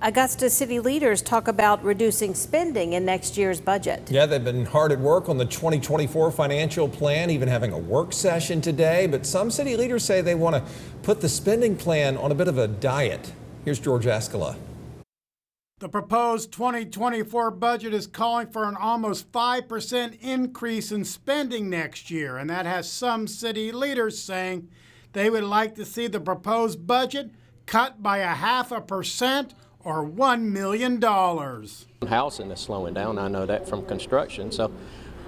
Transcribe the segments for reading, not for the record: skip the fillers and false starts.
Augusta city leaders talk about reducing spending in next year's budget. Yeah, they've been hard at work on the 2024 financial plan, even having a work session today. But some city leaders say they want to put the spending plan on a bit of a diet. Here's George Escala. The proposed 2024 budget is calling for an almost 5% increase in spending next year, and that has some city leaders saying they would like to see the proposed budget cut by 0.5% or $1 million. Housing is slowing down. I know that from construction, so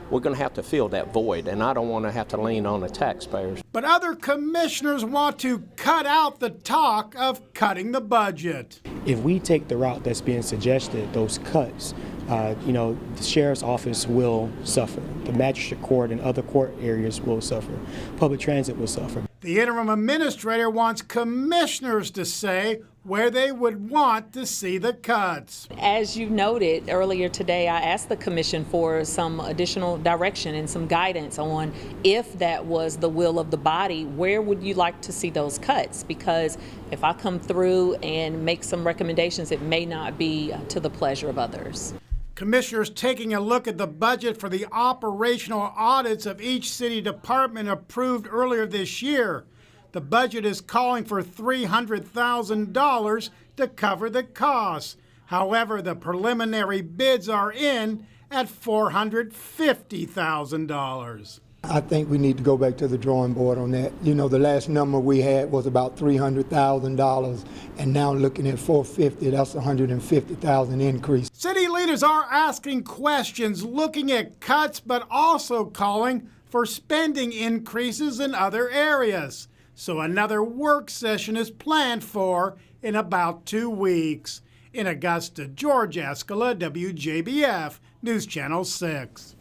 we're going to have to fill that void, and I don't want to have to lean on the taxpayers. But other commissioners want to cut out the talk of cutting the budget. If we take the route that's being suggested, those cuts, the sheriff's office will suffer. The magistrate court and other court areas will suffer. Public transit will suffer. The interim administrator wants commissioners to say where they would want to see the cuts. As you noted earlier today, I asked the commission for some additional direction and some guidance on if that was the will of the body, where would you like to see those cuts? Because if I come through and make some recommendations, it may not be to the pleasure of others. Commissioners taking a look at the budget for the operational audits of each city department approved earlier this year. The budget is calling for $300,000 to cover the costs. However, the preliminary bids are in at $450,000. I think we need to go back to the drawing board on that. You know, the last number we had was about $300,000, and now looking at $450,000, that's $150,000 increase. City leaders are asking questions, looking at cuts, but also calling for spending increases in other areas. So another work session is planned for in about 2 weeks. In Augusta, George Escala, WJBF, News Channel 6.